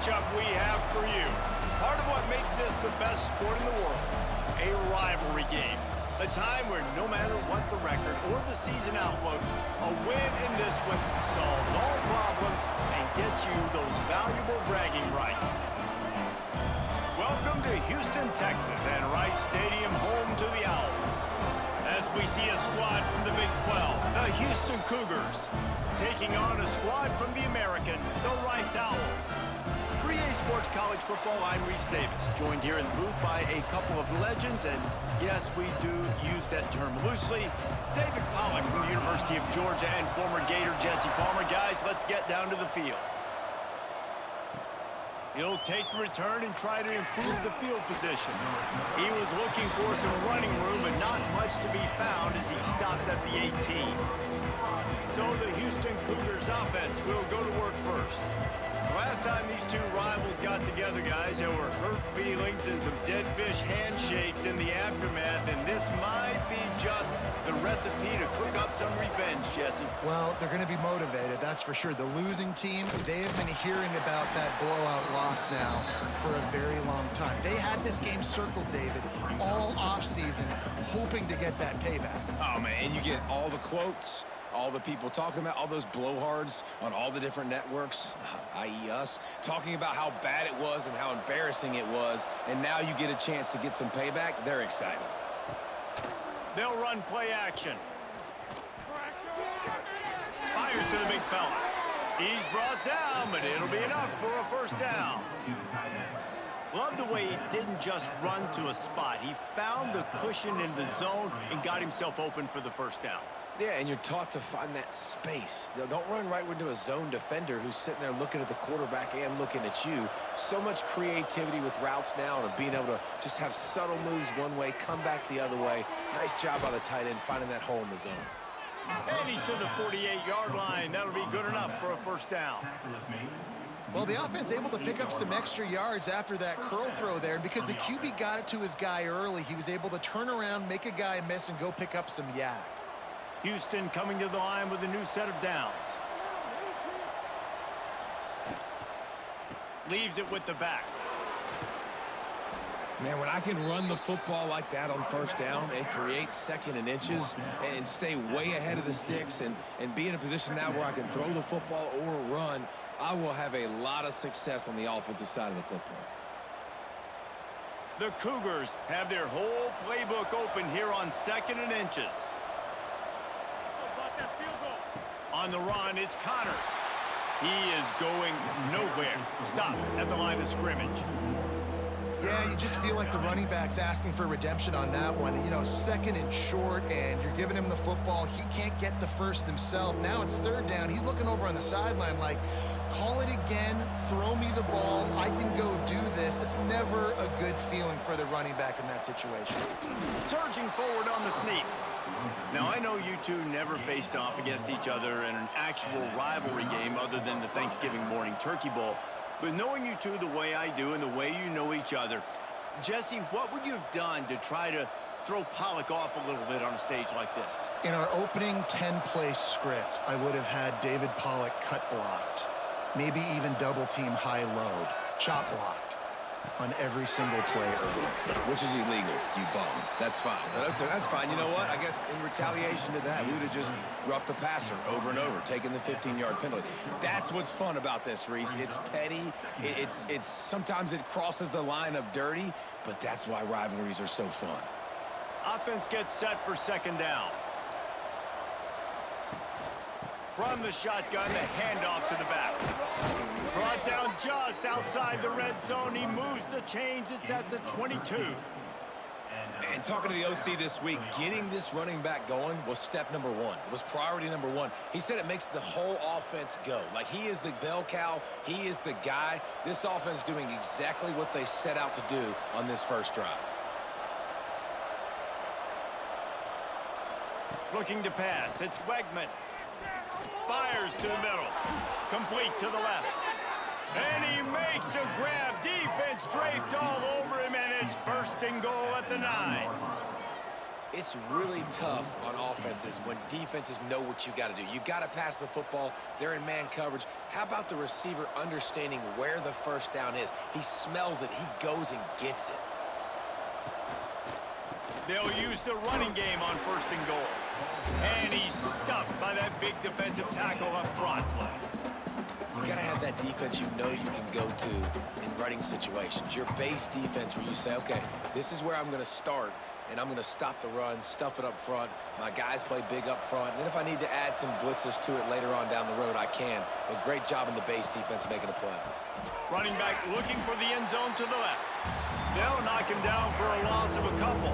matchup we have for you. Part of what makes this the best sport in the world, a rivalry game. A time where no matter what the record or the season outlook, a win in this one solves all problems and gets you those valuable bragging rights. Welcome to Houston, Texas, and Rice Stadium, home to the Owls. As we see a squad from the Big 12, the Houston Cougars, taking on a squad from the American, the Rice Owls. For EA Sports College Football, I'm Reese Davis, joined here in the booth by a couple of legends, and yes, we do use that term loosely. David Pollack from the University of Georgia and former Gator Jesse Palmer. Guys, let's get down to the field. He'll take the return and try to improve the field position. He was looking for some running room, but not much to be found as he stopped at the 18. So the Houston Cougars offense will go to work first. Last time these two rivals got together, guys, there were hurt feelings and some dead fish handshakes in the aftermath, and this might be just the recipe to cook up some revenge, Jesse. Well, they're going to be motivated, that's for sure. The losing team, they have been hearing about that blowout loss now for a very long time. They had this game circled, David, all offseason, hoping to get that payback. Oh, man, and you get all the quotes, all the people talking about, all those blowhards on all the different networks, i.e. us, talking about how bad it was and how embarrassing it was, and now you get a chance to get some payback. They're excited. They'll run play action. Fires to the big fella. He's brought down, but it'll be enough for a first down. Love the way he didn't just run to a spot. He found the cushion in the zone and got himself open for the first down. Yeah, and you're taught to find that space. You know, don't run right into a zone defender who's sitting there looking at the quarterback and looking at you. So much creativity with routes now and being able to just have subtle moves one way, come back the other way. Nice job by the tight end finding that hole in the zone. And he's to the 48-yard line. That'll be good enough for a first down. Well, the offense able to pick up some extra yards after that curl throw there, and because the QB got it to his guy early, he was able to turn around, make a guy miss, and go pick up some yak. Houston coming to the line with a new set of downs. Leaves it with the back. Man, when I can run the football like that on first down and create second and inches and stay way ahead of the sticks and be in a position now where I can throw the football or run, I will have a lot of success on the offensive side of the football. The Cougars have their whole playbook open here on second and inches. On the run, it's Connors. He is going nowhere. Stop at the line of scrimmage. Yeah, you just feel like the running back's asking for redemption on that one. You know, second and short, and you're giving him the football. He can't get the first himself. Now it's third down. He's looking over on the sideline like, call it again, throw me the ball, I can go do this. It's never a good feeling for the running back in that situation. Surging forward on the sneak. Now, I know you two never faced off against each other in an actual rivalry game other than the Thanksgiving morning Turkey Bowl. But knowing you two the way I do and the way you know each other, Jesse, what would you have done to try to throw Pollack off a little bit on a stage like this? In our opening 10-play script, I would have had David Pollack cut blocked, maybe even double team high load, chop blocked on every single play early. Which is illegal, you bum. That's fine. That's fine. You know what? I guess in retaliation to that, we would have just roughed the passer over and over, taking the 15-yard penalty. That's what's fun about this, Reese. It's petty. It's sometimes it crosses the line of dirty, but that's why rivalries are so fun. Offense gets set for second down. From the shotgun, the handoff to the back. Brought down just outside the red zone. He moves the chains. It's at the 22. And talking to the OC this week, getting this running back going was step number one. It was priority number one. He said it makes the whole offense go. Like, he is the bell cow. He is the guy. This offense is doing exactly what they set out to do on this first drive. Looking to pass. It's Wegman. Fires to the middle. Complete to the left. And he makes a grab. Defense draped all over him, and it's first and goal at the 9. It's really tough on offenses when defenses know what you got to do. You got to pass the football. They're in man coverage. How about the receiver understanding where the first down is? He smells it. He goes and gets it. They'll use the running game on 1st and goal. And he's stuffed by that big defensive tackle up front. You got to have that defense you know you can go to in running situations. Your base defense where you say, okay, this is where I'm going to start, and I'm going to stop the run, stuff it up front. My guys play big up front. And then if I need to add some blitzes to it later on down the road, I can. But great job in the base defense making a play. Running back looking for the end zone to the left. They'll knock him down for a loss of a couple.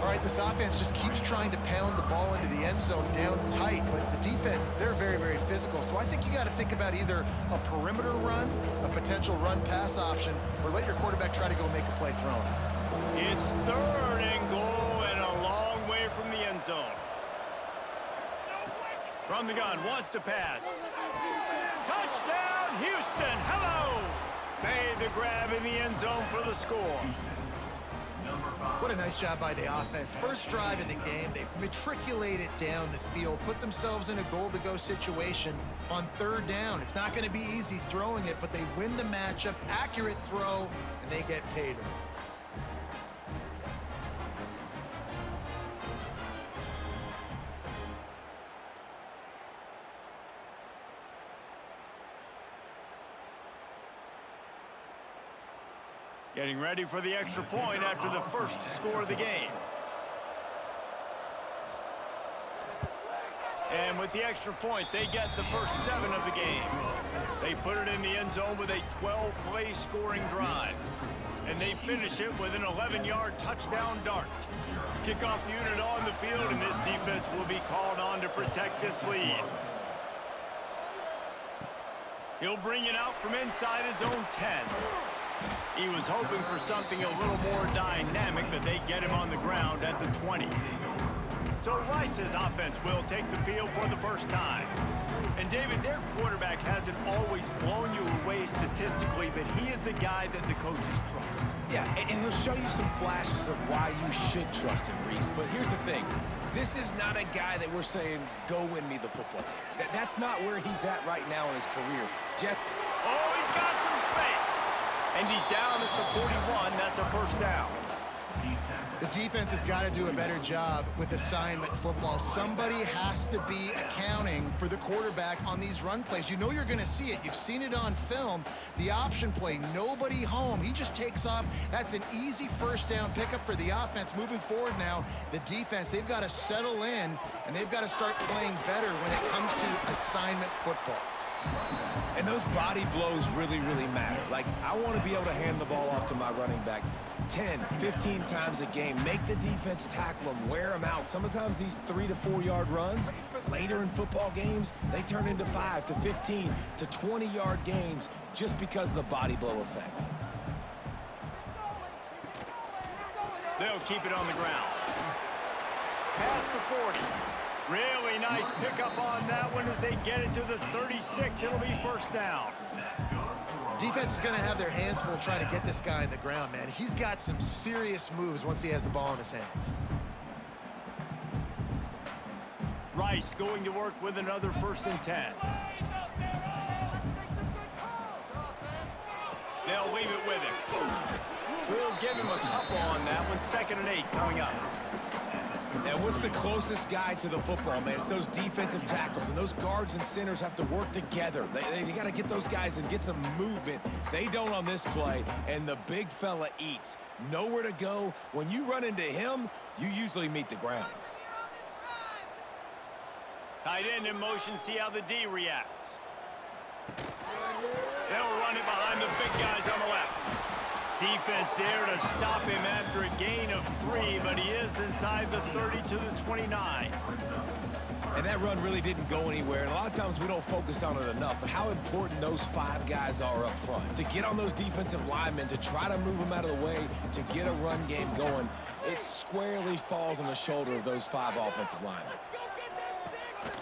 All right, this offense just keeps trying to pound the ball into the end zone down tight, but the defense, they're very, very physical. So I think you got to think about either a perimeter run, a potential run-pass option, or let your quarterback try to go make a play throwing. It's 3rd and goal and a long way from the end zone. From the gun, wants to pass. Touchdown, Houston! Hello! Made the grab in the end zone for the score. What a nice job by the offense. First drive of the game, they matriculate it down the field, put themselves in a goal-to-go situation on 3rd down. It's not going to be easy throwing it, but they win the matchup, accurate throw, and they get paid. Getting ready for the extra point after the first score of the game. And with the extra point, they get the first 7 of the game. They put it in the end zone with a 12-play scoring drive. And they finish it with an 11-yard touchdown dart. Kickoff unit on the field, and this defense will be called on to protect this lead. He'll bring it out from inside his own 10. He was hoping for something a little more dynamic, but they get him on the ground at the 20. So Rice's offense will take the field for the first time. And David, their quarterback hasn't always blown you away statistically, but he is a guy that the coaches trust. Yeah, and he'll show you some flashes of why you should trust him, Reese. But here's the thing. This is not a guy that we're saying, go win me the football game. That's not where he's at right now in his career. Oh, he's got some space. And he's down at the 41. That's a first down. The defense has got to do a better job with assignment football. Somebody has to be accounting for the quarterback on these run plays. You know you're going to see it. You've seen it on film. The option play, nobody home. He just takes off. That's an easy first down pickup for the offense. Moving forward now, the defense, they've got to settle in, and they've got to start playing better when it comes to assignment football. And those body blows really, really matter. Like, I want to be able to hand the ball off to my running back 10, 15 times a game. Make the defense tackle them, wear them out. Sometimes these 3 to 4 yard runs, later in football games, they turn into 5 to 15 to 20 yard gains just because of the body blow effect. They'll keep it on the ground. Past the 40. Really nice pickup on that one as they get it to the 36. It'll be first down. Defense is going to have their hands full trying to get this guy in the ground, man. He's got some serious moves once he has the ball in his hands. Rice going to work with another 1st and 10. They'll leave it with him. We'll give him a couple on that one. 2nd and 8 coming up. And what's the closest guy to the football, man? It's those defensive tackles, and those guards and centers have to work together. They got to get those guys and get some movement. They don't on this play, and the big fella eats. Nowhere to go. When you run into him, you usually meet the ground. Tight end in motion, see how the D reacts. They'll run it behind the big guys on the left. Defense there to stop him after a gain of 3, but he is inside the 30 to the 29. And that run really didn't go anywhere, and a lot of times we don't focus on it enough, but how important those 5 guys are up front. To get on those defensive linemen, to try to move them out of the way, to get a run game going, it squarely falls on the shoulder of those 5 offensive linemen.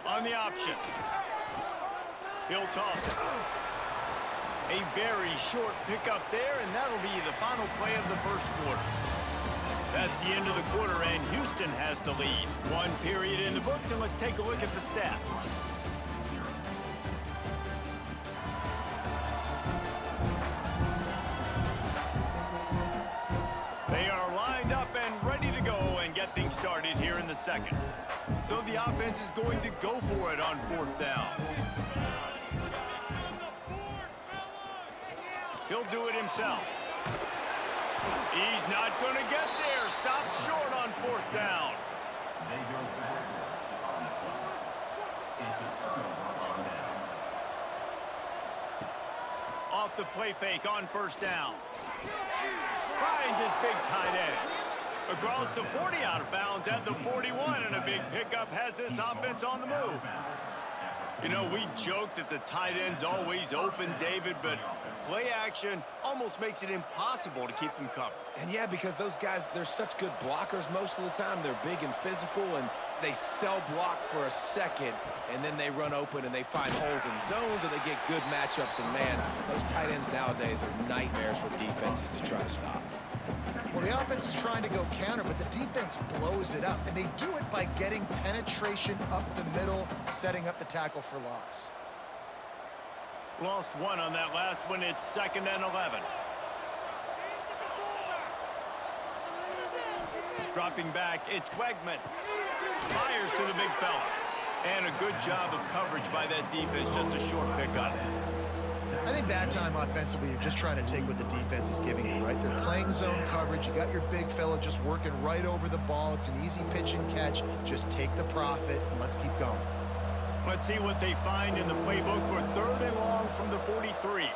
On the option. He'll toss it. A very short pickup there, and that'll be the final play of the first quarter. That's the end of the quarter, and Houston has the lead. One period in the books, and let's take a look at the stats. They are lined up and ready to go and get things started here in the second. So the offense is going to go for it on 4th down. He'll do it himself. He's not going to get there. Stopped short on 4th down. Off the play fake on 1st down. Finds his big tight end. Across the 40, out of bounds at the 41, and a big pickup has this offense on the move. You know, we joke that the tight end's always open, David, but play action almost makes it impossible to keep them covered. And yeah, because those guys, they're such good blockers most of the time. They're big and physical, and they cell block for a second, and then they run open and they find holes in zones, or they get good matchups. And man, those tight ends nowadays are nightmares for defenses to try to stop. Well, the offense is trying to go counter, but the defense blows it up, and they do it by getting penetration up the middle, setting up the tackle for loss. Lost one on that last one. It's 2nd and 11. Dropping back, it's Wegman. Fires to the big fella. And a good job of coverage by that defense. Just a short pickup. I think that time offensively, you're just trying to take what the defense is giving you, right? They're playing zone coverage. You got your big fella just working right over the ball. It's an easy pitch and catch. Just take the profit, and let's keep going. Let's see what they find in the playbook for 3rd and long from the 43.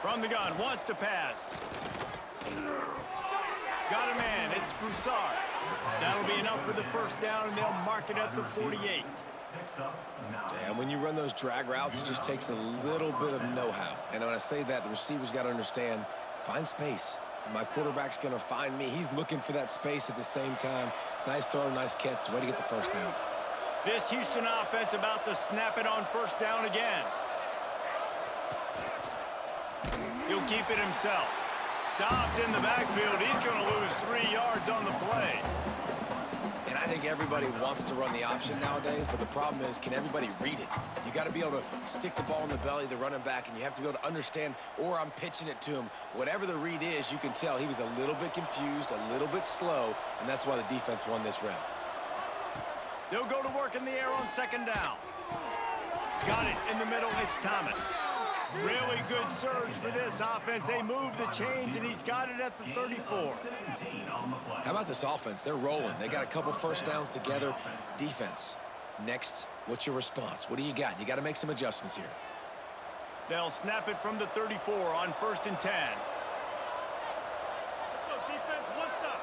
From the gun, wants to pass. Got a man, it's Broussard. That'll be enough for the 1st down, and they'll mark it at the 48. And when you run those drag routes, it just takes a little bit of know-how. And when I say that, the receivers got to understand, find space. My quarterback's going to find me. He's looking for that space at the same time. Nice throw, nice catch. Way to get the 1st down. This Houston offense about to snap it on 1st down again. He'll keep it himself. Stopped in the backfield. He's going to lose 3 yards on the play. And I think everybody wants to run the option nowadays, but the problem is, can everybody read it? You got to be able to stick the ball in the belly of the running back, and you have to be able to understand, or I'm pitching it to him. Whatever the read is, you can tell he was a little bit confused, a little bit slow, and that's why the defense won this round. They'll go to work in the air on 2nd down. Got it in the middle. It's Thomas. Really good surge for this offense. They move the chains, and he's got it at the 34. How about this offense? They're rolling. They got a couple 1st downs together. Defense. Next, what's your response? What do you got? You got to make some adjustments here. They'll snap it from the 34 on 1st and 10. Defense, one stop.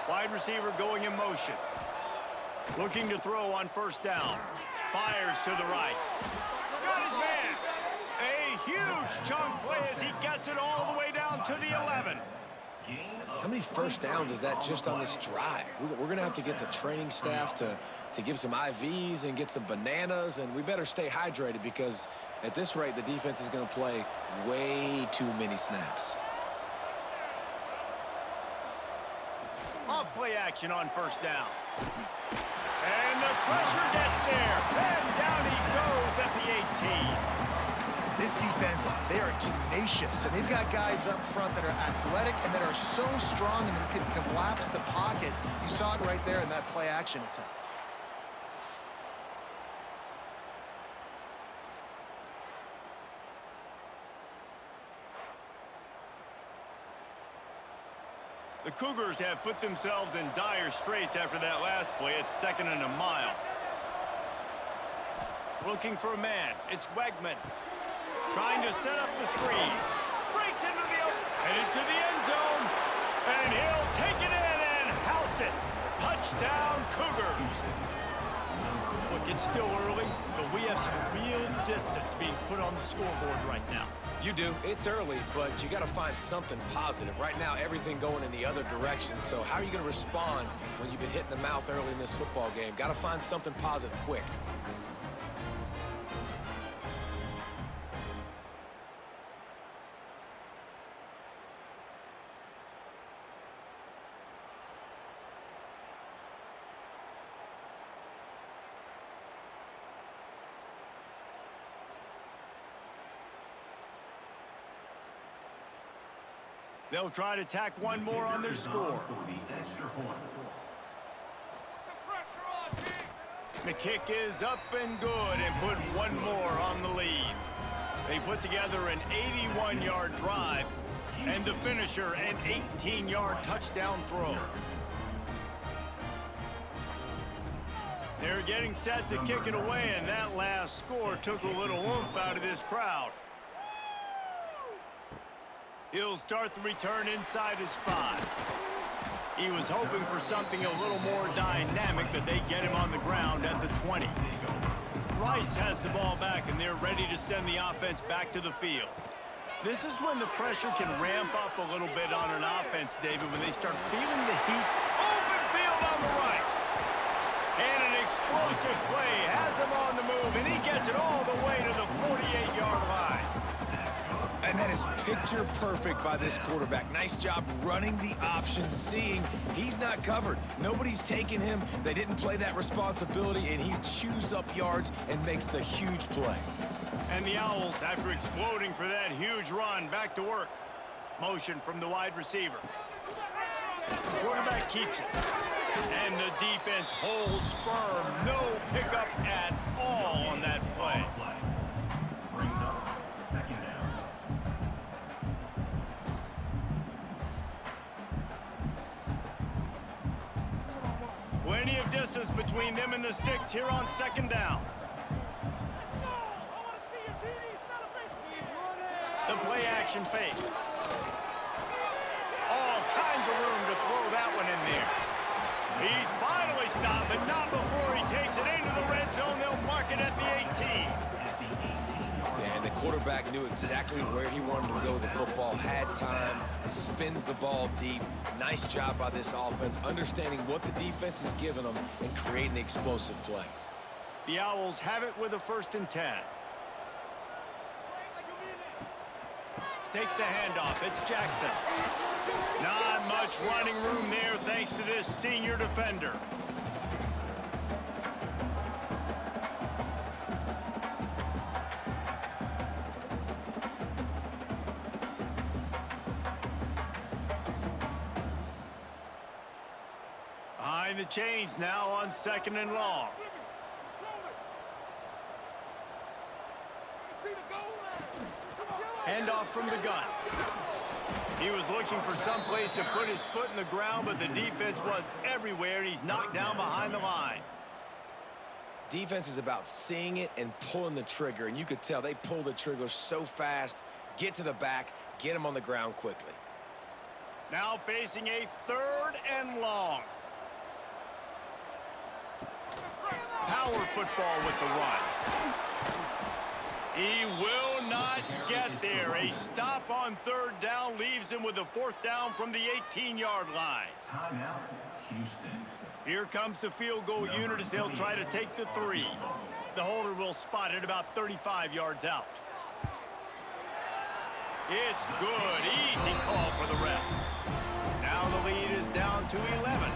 Wide receiver going in motion. Looking to throw on 1st down. Fires to the right. Got his man. A huge chunk play as he gets it all the way down to the 11. How many 1st downs is that just on this drive? We're going to have to get the training staff to give some IVs and get some bananas, and we better stay hydrated because at this rate, the defense is going to play way too many snaps. Off play action on 1st down. And the pressure gets there. And down he goes at the 18. This defense, they are tenacious, and they've got guys up front that are athletic and that are so strong and can collapse the pocket. You saw it right there in that play action attempt. The Cougars have put themselves in dire straits after that last play. It's 2nd and a mile. Looking for a man. It's Wegman. Trying to set up the screen. Breaks into the headed to the end zone. And he'll take it in and house it. Touchdown, Cougars. Look, it's still early, but we have some real distance being put on the scoreboard right now. You do. It's early, but you got to find something positive. Right now, everything going in the other direction. So how are you going to respond when you've been hit in the mouth early in this football game? Got to find something positive quick. They'll try to tack one more on their score. The kick is up and good and put one more on the lead. They put together an 81-yard drive and the finisher an 18-yard touchdown throw. They're getting set to kick it away, and that last score took a little oomph out of this crowd. He'll start the return inside his 5. He was hoping for something a little more dynamic, but they get him on the ground at the 20. Rice has the ball back, and they're ready to send the offense back to the field. This is when the pressure can ramp up a little bit on an offense, David, when they start feeling the heat. Open field on the right. And an explosive play has him on the move, and he gets it all the way to the 48-yard line. And that is picture perfect by this quarterback. Nice job running the option, seeing he's not covered. Nobody's taking him. They didn't play that responsibility, and he chews up yards and makes the huge play. And the Owls, after exploding for that huge run, back to work. Motion from the wide receiver. Quarterback keeps it. And the defense holds firm. No pickup at all on that play. Plenty of distance between them and the sticks here on second down. The play action fake. All kinds of room to throw that one in there. He's finally stopped, but not before he takes it into the red zone. They'll mark it at the 18. And the quarterback knew exactly where he wanted to go with the football, had time, spins the ball deep. Nice job by this offense, understanding what the defense is giving them and creating the explosive play. The Owls have it with a 1st and 10. Takes the handoff. It's Jackson. Not much running room there thanks to this senior defender. Behind the chains now on 2nd and long. Handoff from the gun. He was looking for some place to put his foot in the ground, but the defense was everywhere, and he's knocked down behind the line. Defense is about seeing it and pulling the trigger, and you could tell they pull the trigger so fast, get to the back, get him on the ground quickly. Now facing a 3rd and long. Power football with the run. He will not get there. A stop on 3rd down leaves him with a 4th down from the 18-yard line. Timeout, Houston. Here comes the field goal unit as they'll try to take the 3. The holder will spot it about 35 yards out. It's good. Easy call for the refs. Now the lead is down to 11.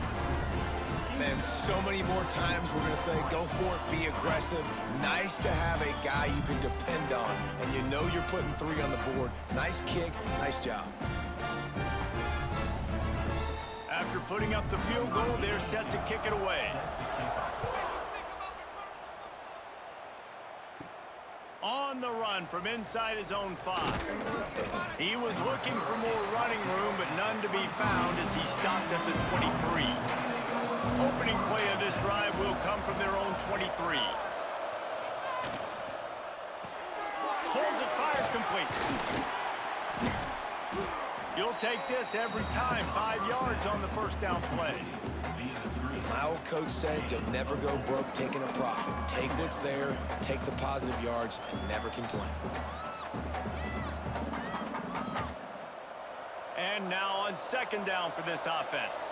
Man, so many more times we're going to say, go for it, be aggressive. Nice to have a guy you can depend on, and you know you're putting 3 on the board. Nice kick, nice job. After putting up the field goal, they're set to kick it away. On the run from inside his own 5. He was looking for more running room, but none to be found as he stopped at the 23. Opening play of this drive will come from their own 23. Pulls it, fires complete. You'll take this every time. 5 yards on the 1st down play. My old coach said you'll never go broke taking a profit. Take what's there, take the positive yards, and never complain. And now on 2nd down for this offense.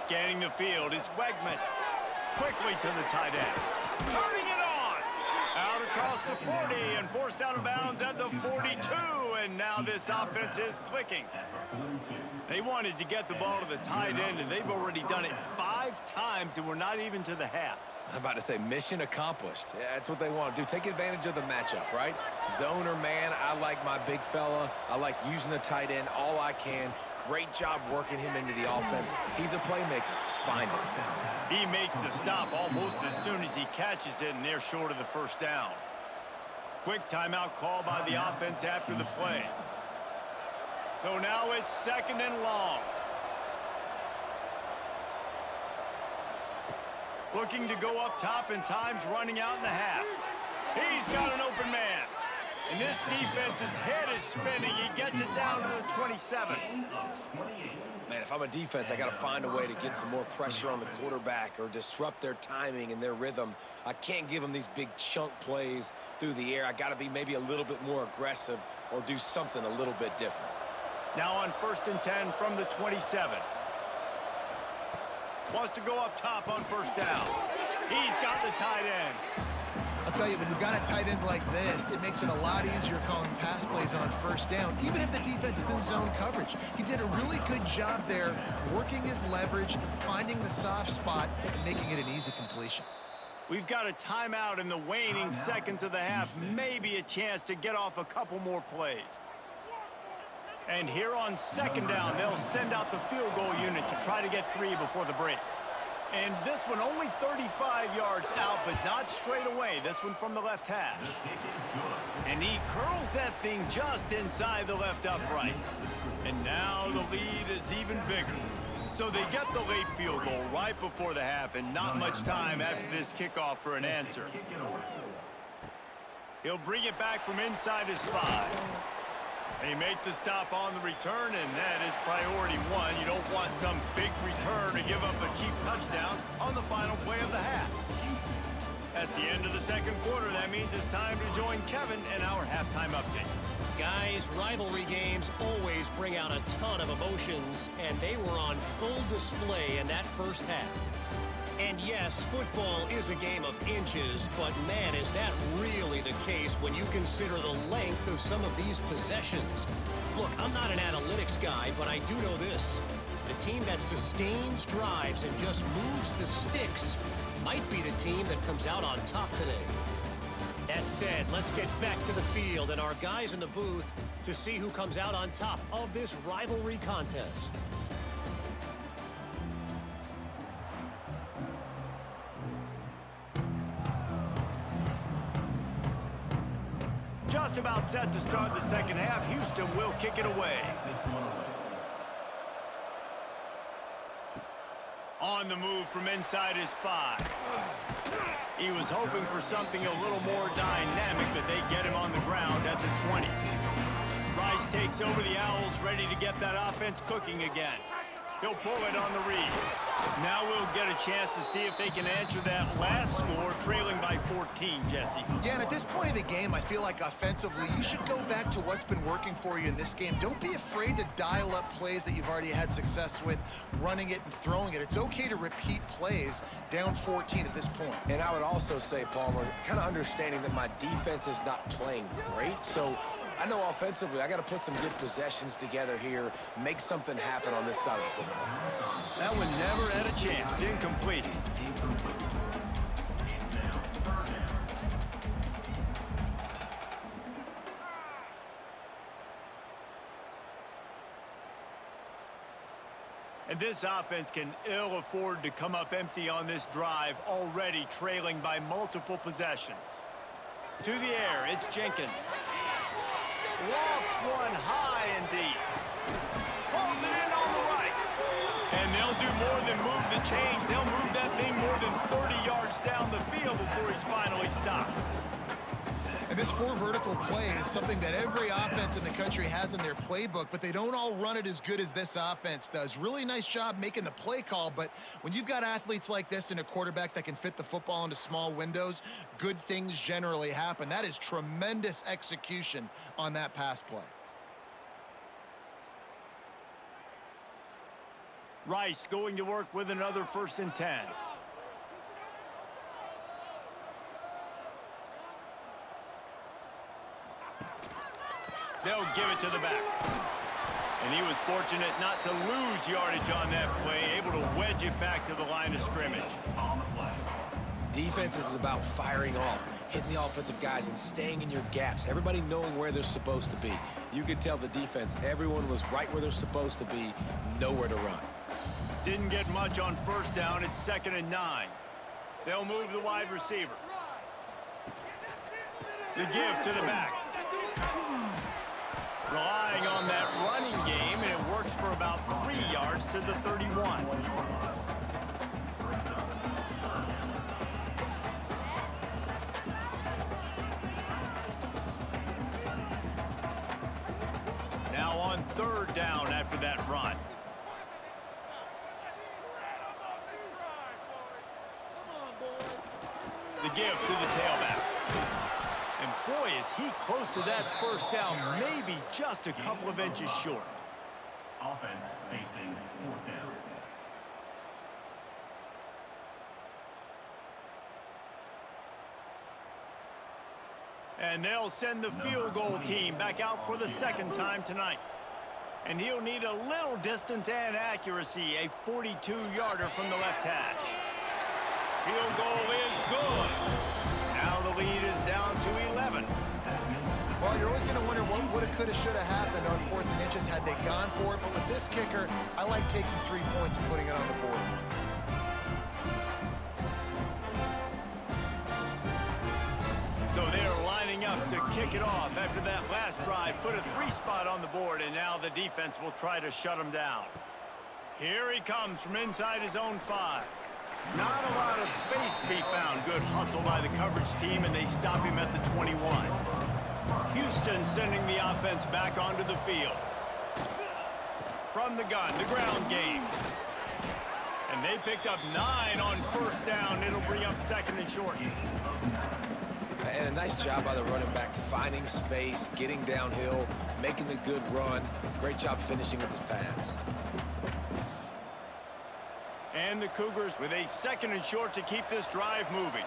Scanning the field, it's Wegman. Quickly to the tight end. Turning it on! Out across the 40 and forced out of bounds at the 42. And now this offense is clicking. They wanted to get the ball to the tight end, and they've already done it 5 times, and we're not even to the half. I'm about to say mission accomplished. Yeah, that's what they want to do. Take advantage of the matchup, right? Zone or man, I like my big fella. I like using the tight end all I can. Great job working him into the offense. He's a playmaker. Find him. He makes the stop almost as soon as he catches it, and they're short of the first down. Quick timeout call by the offense after the play. So now it's 2nd and long. Looking to go up top, and time's running out in the half. He's got an open man. And this defense's head is spinning. He gets it down to the 27. Man, if I'm a defense, I got to find a way to get some more pressure on the quarterback or disrupt their timing and their rhythm. I can't give them these big chunk plays through the air. I got to be maybe a little bit more aggressive or do something a little bit different. Now on 1st and 10 from the 27. Wants to go up top on 1st down. He's got the tight end. I'll tell you, when you've got a tight end like this, it makes it a lot easier calling pass plays on 1st down, even if the defense is in zone coverage. He did a really good job there, working his leverage, finding the soft spot, and making it an easy completion. We've got a timeout in the waning seconds of the half, maybe a chance to get off a couple more plays. And here on 2nd down, they'll send out the field goal unit to try to get 3 before the break. And this one only 35 yards out, but not straight away. This one from the left hash. And he curls that thing just inside the left upright. And now the lead is even bigger. So they get the late field goal right before the half, and not much time after this kickoff for an answer. He'll bring it back from inside his 5. They make the stop on the return, and that is priority 1. You don't want some big return to give up a cheap touchdown on the final play of the half. That's the end of the 2nd quarter. That means it's time to join Kevin in our halftime update. Guys, rivalry games always bring out a ton of emotions, and they were on full display in that first half. And yes, football is a game of inches, but man, is that really the case when you consider the length of some of these possessions. Look, I'm not an analytics guy, but I do know this. The team that sustains drives and just moves the sticks might be the team that comes out on top today. That said, let's get back to the field and our guys in the booth to see who comes out on top of this rivalry contest. Just about set to start the 2nd half. Houston will kick it away. On the move from inside his 5. He was hoping for something a little more dynamic, but they get him on the ground at the 20. Rice takes over the Owls, ready to get that offense cooking again. He'll pull it on the read. Now we'll get a chance to see if they can answer that last score, trailing by 14, Jesse. Yeah, and at this point of the game, I feel like offensively, you should go back to what's been working for you in this game. Don't be afraid to dial up plays that you've already had success with, running it and throwing it. It's okay to repeat plays down 14 at this point. And I would also say, Palmer, kind of understanding that my defense is not playing great, so I know offensively I got to put some good possessions together here, make something happen on this side of the football. That one never had a chance. Incomplete. And this offense can ill afford to come up empty on this drive, already trailing by multiple possessions. To the air, it's Jenkins. Lofts one high and deep. Pulls it in on the right. And they'll do more than move the chains. They'll move that thing more than 30 yards down the field before he's finally stopped. And this 4 vertical play is something that every offense in the country has in their playbook, but they don't all run it as good as this offense does. Really nice job making the play call, but when you've got athletes like this and a quarterback that can fit the football into small windows, good things generally happen. That is tremendous execution on that pass play. Rice going to work with another 1st and 10. They'll give it to the back. And he was fortunate not to lose yardage on that play, able to wedge it back to the line of scrimmage. Defense is about firing off, hitting the offensive guys and staying in your gaps. Everybody knowing where they're supposed to be. You could tell the defense, everyone was right where they're supposed to be, nowhere to run. Didn't get much on first down. It's 2nd and 9. They'll move the wide receiver. The give to the back. Relying on that running game, and it works for about 3 yards to the 31. Now on 3rd down after that run. The give to the tailback. And boy, is he close to that first down, maybe just a couple of inches short. Offense facing 4th down. And they'll send the field goal team back out for the 2nd time tonight. And he'll need a little distance and accuracy, a 42-yarder from the left hash. Field goal is good. Now the lead is down to 11. Well, you're always going to wonder what woulda, coulda, shoulda happened on 4th and inches had they gone for it. But with this kicker, I like taking 3 points and putting it on the board. So they're lining up to kick it off after that last drive. Put a 3 spot on the board, and now the defense will try to shut him down. Here he comes from inside his own 5. Not a lot of space to be found. Good hustle by the coverage team, and they stop him at the 21. Houston sending the offense back onto the field. From the gun, the ground game. And they picked up 9 on first down. It'll bring up 2nd and short. And a nice job by the running back, finding space, getting downhill, making the good run. Great job finishing with his pads. And the Cougars with a 2nd and short to keep this drive moving.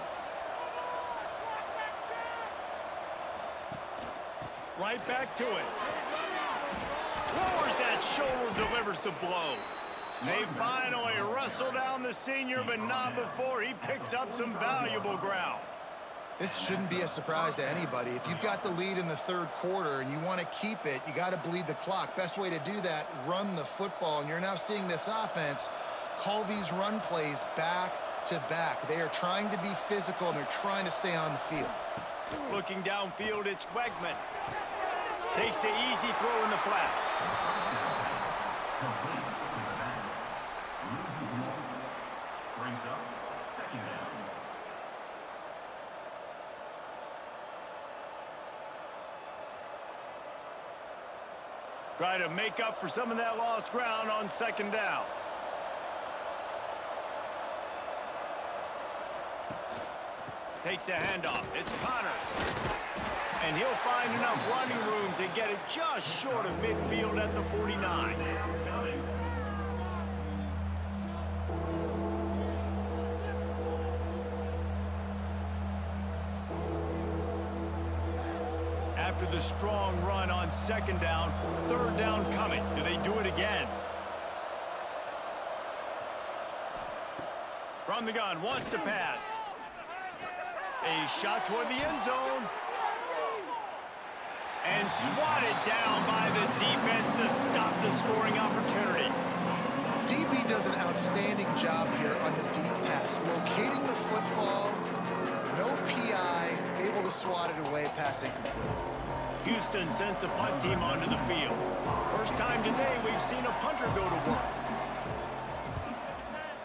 Right back to it. Lowers that shoulder, delivers the blow. They finally wrestle down the senior, but not before he picks up some valuable ground. This shouldn't be a surprise to anybody. If you've got the lead in the 3rd quarter and you want to keep it, you got to bleed the clock. Best way to do that, run the football. And you're now seeing this offense call these run plays back to back. They are trying to be physical, and they're trying to stay on the field. Looking downfield, it's Wegman. Takes the easy throw in the flat. Complete to the back. Loses one. Brings up 2nd down. Try to make up for some of that lost ground on 2nd down. Takes the handoff. It's Connors. And he'll find enough running room to get it just short of midfield at the 49. After the strong run on 2nd down, 3rd down coming. Do they do it again? From the gun, wants to pass. A shot toward the end zone. And swatted down by the defense to stop the scoring opportunity. DB does an outstanding job here on the deep pass, locating the football, no PI, able to swat it away, pass incomplete. Houston sends the punt team onto the field. First time today we've seen a punter go to work.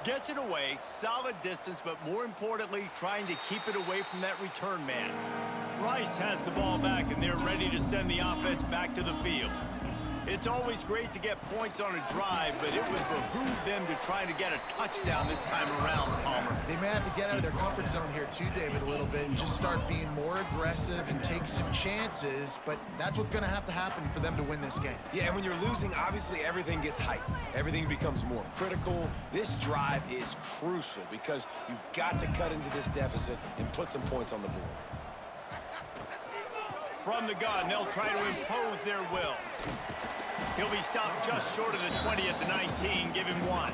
Gets it away, solid distance, but more importantly, trying to keep it away from that return man. Rice has the ball back, and they're ready to send the offense back to the field. It's always great to get points on a drive, but it would behoove them to try to get a touchdown this time around, Palmer. They may have to get out of their comfort zone here too, David, a little bit, and just start being more aggressive and take some chances, but that's what's going to happen for them to win this game. Yeah, and when you're losing, obviously everything gets heightened. Everything becomes more critical. This drive is crucial because you've got to cut into this deficit and put some points on the board. From the gun, they'll try to impose their will. He'll be stopped just short of the 20 at the 19. Give him 1.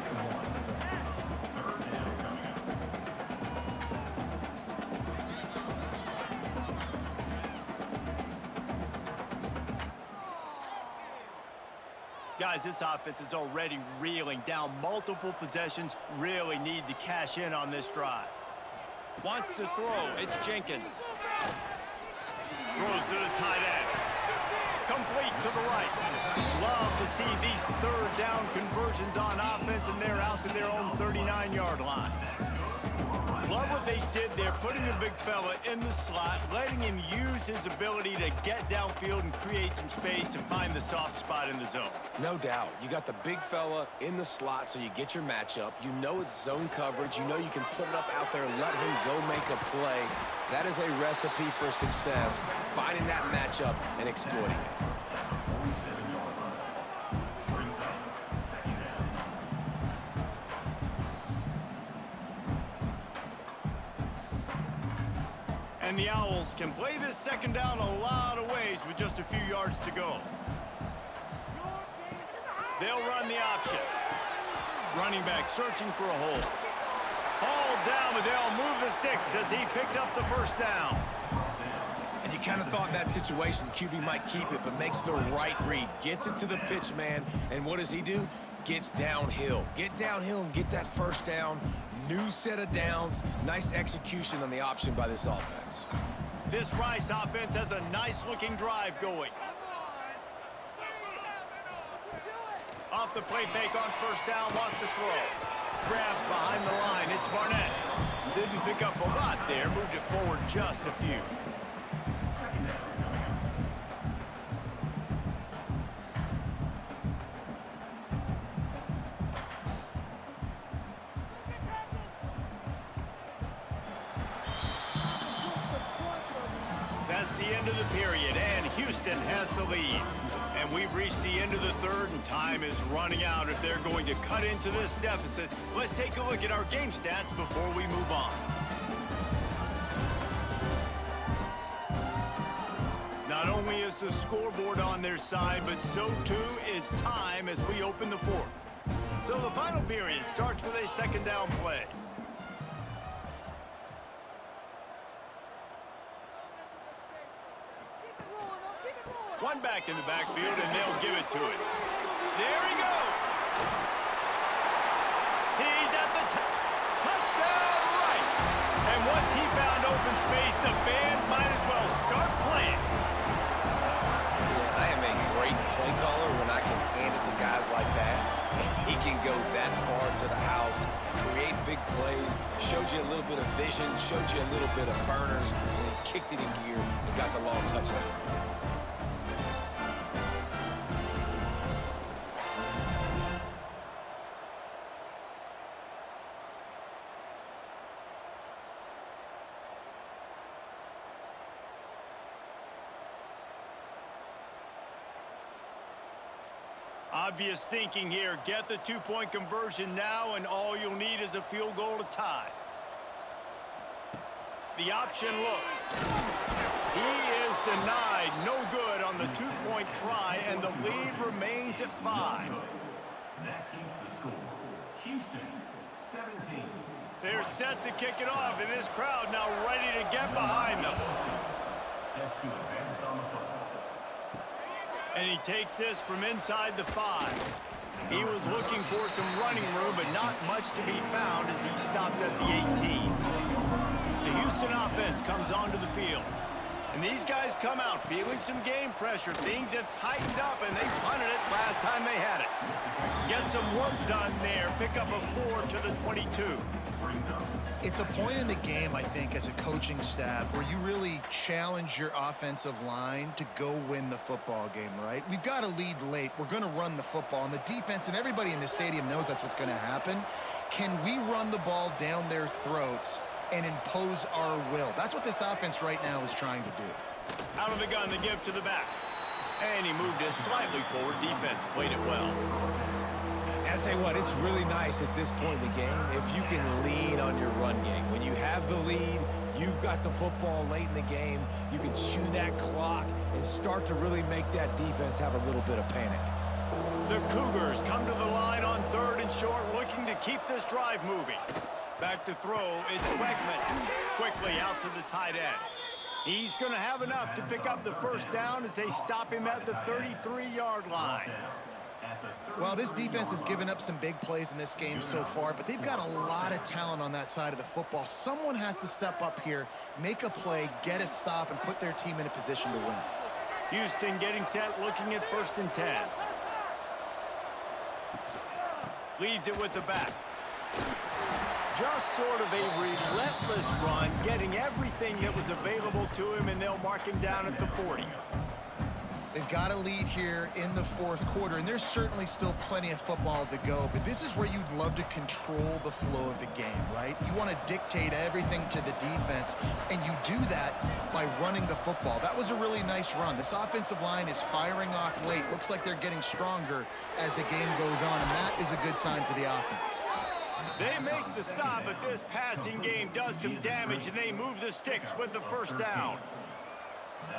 Guys, this offense is already reeling down multiple possessions. Really need to cash in on this drive. Wants to throw. It's Jenkins. Throws to the tight end. Complete to the right. Love to see these third down conversions on offense, and they're out to their own 39-yard line. Love what they did there, putting the big fella in the slot, letting him use his ability to get downfield and create some space and find the soft spot in the zone. No doubt. You got the big fella in the slot, so you get your matchup. You know it's zone coverage. You know you can put it up out there and let him go make a play. That is a recipe for success, finding that matchup and exploiting it. And the Owls can play this second down a lot of ways with just a few yards to go. They'll run the option. Running back searching for a hole. Hauled down, but they'll move the sticks as he picks up the first down. And you kind of thought in that situation QB might keep it, but makes the right read. Gets it to the pitch man, and what does he do? Gets downhill. Get downhill and get that first down. New set of downs. Nice execution on the option by this offense. This Rice offense has a nice-looking drive going. Off the play fake on first down, wants to throw. Grabbed behind the line, it's Barnett. Didn't pick up a lot there, moved it forward just a few. That's the end of the period, and Houston has the lead. And we've reached the end of the third, and time is running out if they're going to cut into this deficit. Let's take a look at our game stats before we move on. Not only is the scoreboard on their side, but so too is time as we open the fourth. So the final period starts with a second down play. One back in the backfield, and they'll give it to him. There he goes. He's at the touchdown, Rice. And once he found open space, the band might as well start playing. Yeah, I am a great play caller when I can hand it to guys like that. And he can go that far to the house, create big plays, showed you a little bit of vision, showed you a little bit of burners, and he kicked it in gear and got the long touchdown. Obvious thinking here. Get the two-point conversion now, and all you'll need is a field goal to tie. The option look. He is denied. No good on the two-point try, and the lead remains at 5. That keeps the score. Houston, 17. They're set to kick it off, and this crowd now ready to get behind them. Set to advance on the football. And he takes this from inside the 5. He was looking for some running room, but not much to be found as he stopped at the 18. The Houston offense comes onto the field. And these guys come out feeling some game pressure. Things have tightened up, and they punted it last time they had it. Get some work done there. Pick up a 4 to the 22. It's a point in the game, I think, as a coaching staff where you really challenge your offensive line to go win the football game, right? We've got to lead late. We're going to run the football. And the defense and everybody in the stadium knows that's what's going to happen. Can we run the ball down their throats and impose our will? That's what this offense right now is trying to do. Out of the gun, the give to the back. And he moved it slightly forward. Defense played it well. And I'll tell you what, it's really nice at this point in the game if you can lean on your run game. When you have the lead, you've got the football late in the game, you can chew that clock and start to really make that defense have a little bit of panic. The Cougars come to the line on 3rd and short, looking to keep this drive moving. Back to throw, it's Wegman. Quickly out to the tight end. He's going to have enough to pick up the first down as they stop him at the 33-yard line. At the Well, this defense has given up some big plays in this game so far, but they've got a lot of talent on that side of the football. Someone has to step up here, make a play, get a stop, and put their team in a position to win. Houston getting set, looking at 1st and 10. Leaves it with the back. Just sort of a relentless run, getting everything that was available to him, and they'll mark him down at the 40. They've got a lead here in the 4th quarter, and there's certainly still plenty of football to go, but this is where you'd love to control the flow of the game, right? You want to dictate everything to the defense, and you do that by running the football. That was a really nice run. This offensive line is firing off late. Looks like they're getting stronger as the game goes on, and that is a good sign for the offense. They make the stop, but this passing game does some damage, and they move the sticks with the 1st down.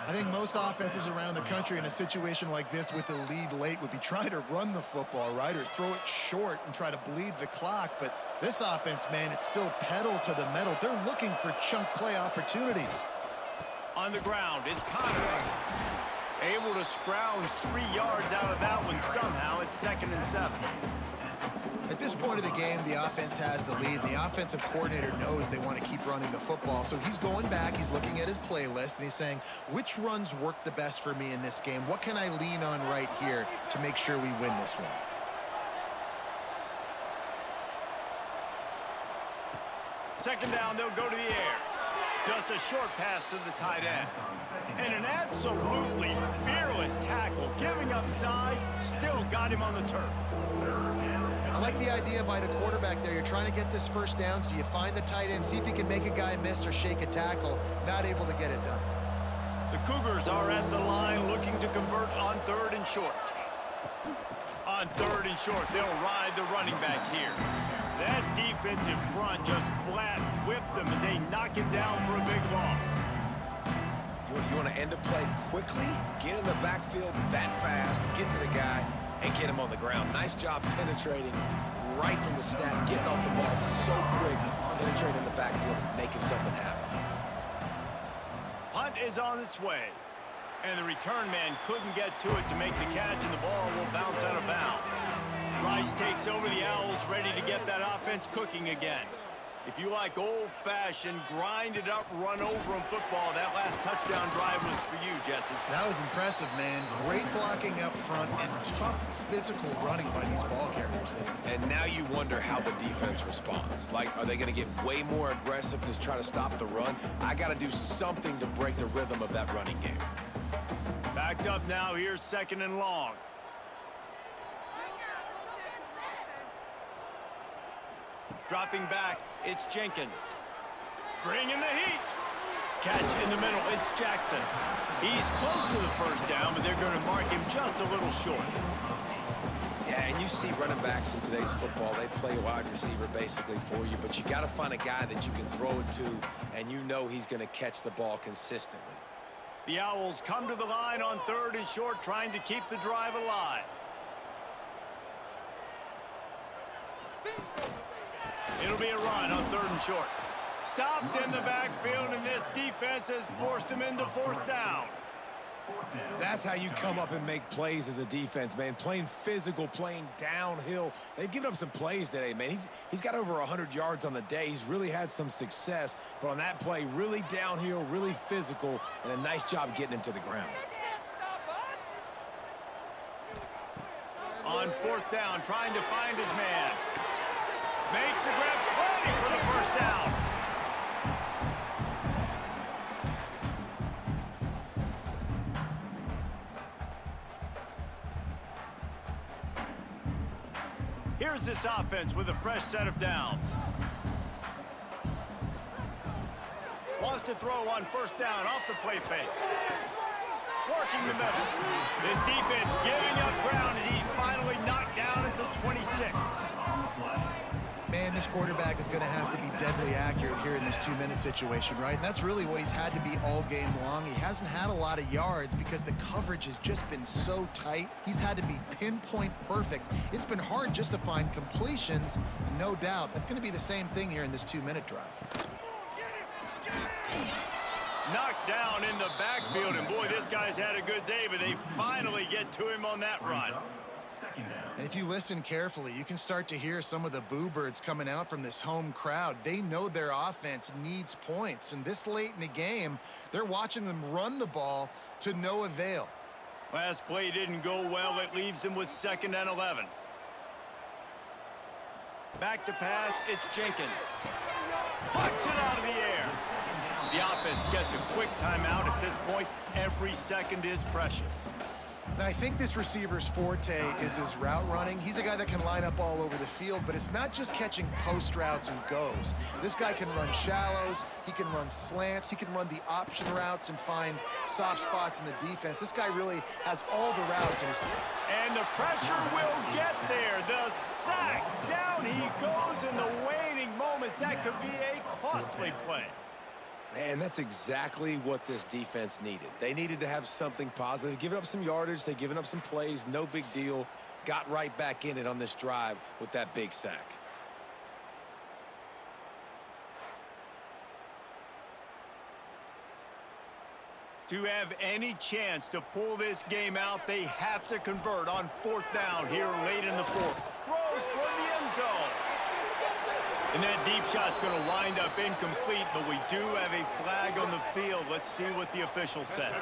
I think most offenses around the country in a situation like this with the lead late would be trying to run the football, right, or throw it short and try to bleed the clock. But this offense, man, it's still pedal to the metal. They're looking for chunk play opportunities. On the ground, it's Connors. Able to scrounge 3 yards out of that one somehow. It's 2nd and 7. At this point of the game, the offense has the lead. The offensive coordinator knows they want to keep running the football. So he's going back, he's looking at his playlist, and he's saying, which runs work the best for me in this game? What can I lean on right here to make sure we win this one? Second down, they'll go to the air. Just a short pass to the tight end. And an absolutely fearless tackle, giving up size, still got him on the turf. I like the idea by the quarterback there. You're trying to get this 1st down, so you find the tight end, see if you can make a guy miss or shake a tackle. Not able to get it done. The Cougars are at the line looking to convert on 3rd and short. On 3rd and short, they'll ride the running back here. That defensive front just flat whipped them as they knock him down for a big loss. You want to end a play quickly, get in the backfield that fast, get to the guy, and get him on the ground. Nice job penetrating right from the snap, getting off the ball so quick, penetrating the backfield, making something happen. Punt is on its way, and the return man couldn't get to it to make the catch, and the ball will bounce out of bounds. Rice takes over the Owls, ready to get that offense cooking again. If you like old-fashioned, grind-it-up, run-over-'em football, that last touchdown drive was for you, Jesse. That was impressive, man. Great blocking up front and tough physical running by these ball carriers. And now you wonder how the defense responds. Like, are they going to get way more aggressive to try to stop the run? I got to do something to break the rhythm of that running game. Backed up now, here's 2nd and long. Dropping back, it's Jenkins. Bringing the heat. Catch in the middle, it's Jackson. He's close to the 1st down, but they're going to mark him just a little short. Yeah, and you see running backs in today's football, they play wide receiver basically for you, but you got to find a guy that you can throw it to, and you know he's going to catch the ball consistently. The Owls come to the line on 3rd and short, trying to keep the drive alive. It'll be a run on 3rd and short. Stopped in the backfield, and this defense has forced him into 4th down. That's how you come up and make plays as a defense, man. Playing physical, playing downhill. They've given up some plays today, man. He's got over 100 yards on the day. He's really had some success. But on that play, really downhill, really physical, and a nice job getting him to the ground. On 4th down, trying to find his man. Makes the grab, ready for the 1st down. Here's this offense with a fresh set of downs. Wants to throw on 1st down off the play fake. Working the middle. This defense giving up ground as he's finally knocked down at the 26. Man, this quarterback is going to have to be deadly accurate here in this 2-minute situation, right? And that's really what he's had to be all game long. He hasn't had a lot of yards because the coverage has just been so tight. He's had to be pinpoint perfect. It's been hard just to find completions, no doubt. That's going to be the same thing here in this 2-minute drive. Knocked down in the backfield, and boy, this guy's had a good day, but they finally get to him on that run. Second down. And if you listen carefully, you can start to hear some of the boo birds coming out from this home crowd. They know their offense needs points, and this late in the game, they're watching them run the ball to no avail. Last play didn't go well. It leaves them with 2nd and 11. Back to pass, it's Jenkins. Pucks it out of the air. The offense gets a quick timeout at this point. Every second is precious. Now, I think this receiver's forte is his route running. He's a guy that can line up all over the field, but it's not just catching post routes and goes. This guy can run shallows, he can run slants, he can run the option routes and find soft spots in the defense. This guy really has all the routes in his... And the pressure will get there. The sack. Down he goes in the waning moments. That could be a costly play. Man, that's exactly what this defense needed. They needed to have something positive. Giving up some yardage, they've given up some plays, no big deal. Got right back in it on this drive with that big sack. To have any chance to pull this game out, they have to convert on 4th down here late in the 4th. Throws toward the end zone. And that deep shot's going to wind up incomplete, but we do have a flag on the field. Let's see what the official says.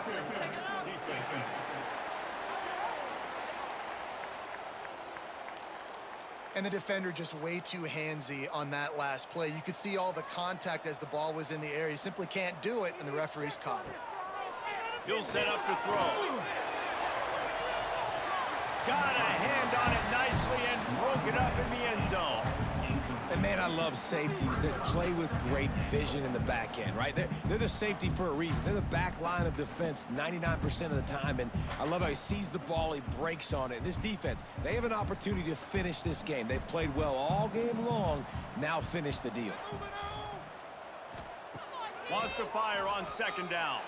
And the defender just way too handsy on that last play. You could see all the contact as the ball was in the air. He simply can't do it, and the referee's caught it. He'll set up to throw. Got a hand on it nicely and broke it up in the end zone. And, man, I love safeties that play with great vision in the back end, right? They're the safety for a reason. They're the back line of defense 99% of the time, and I love how he sees the ball, he breaks on it. This defense, they have an opportunity to finish this game. They've played well all game long. Now finish the deal. Wants to fire on 2nd down.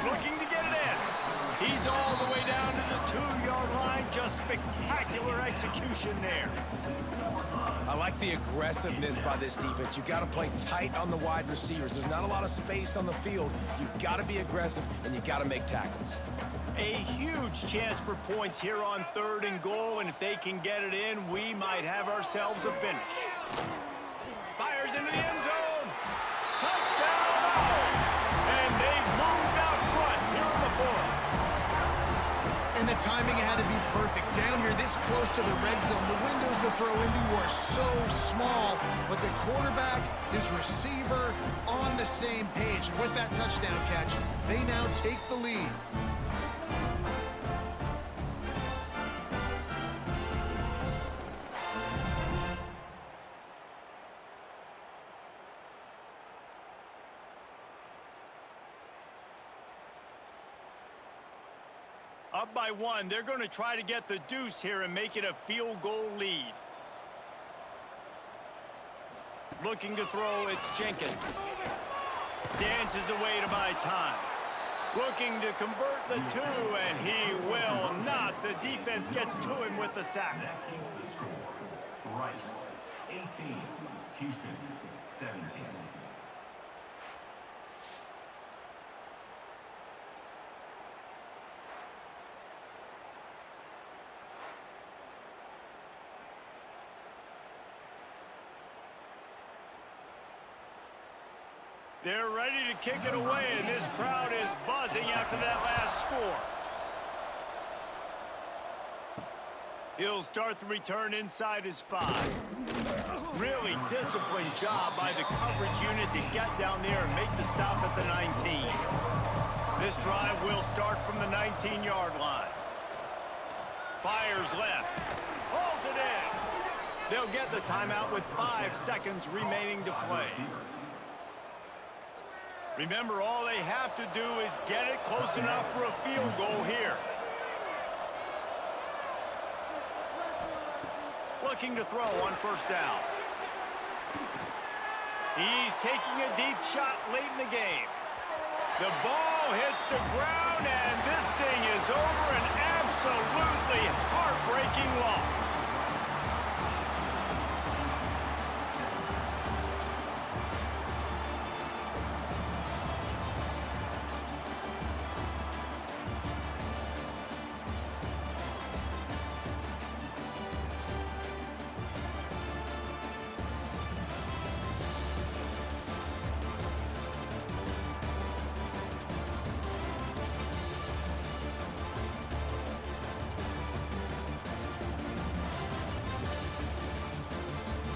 Looking to get it in. He's all the way down to the 2-yard line. Just spectacular execution there. I like the aggressiveness by this defense. You got to play tight on the wide receivers. There's not a lot of space on the field. You got to be aggressive, and you got to make tackles. A huge chance for points here on 3rd and goal, and if they can get it in, we might have ourselves a finish. Fires into the end zone. Touchdown! And they've moved out front here in the 4th. And the timing had to be perfect. Down here this close to the red zone, the windows to throw into are so small, but the quarterback, his receiver, on the same page. And with that touchdown catch, they now take the lead. Up by 1, they're going to try to get the deuce here and make it a field goal lead. Looking to throw, it's Jenkins. Dances away to buy time. Looking to convert the 2, and he will not. The defense gets to him with the sack. That keeps the score. Rice, 18. Houston, 17. They're ready to kick it away, and this crowd is buzzing after that last score. He'll start the return inside his 5. Really disciplined job by the coverage unit to get down there and make the stop at the 19. This drive will start from the 19-yard line. Fires left. Pulls it in. They'll get the timeout with 5 seconds remaining to play. Remember, all they have to do is get it close enough for a field goal here. Looking to throw on 1st down. He's taking a deep shot late in the game. The ball hits the ground, and this thing is over. An absolutely heartbreaking loss.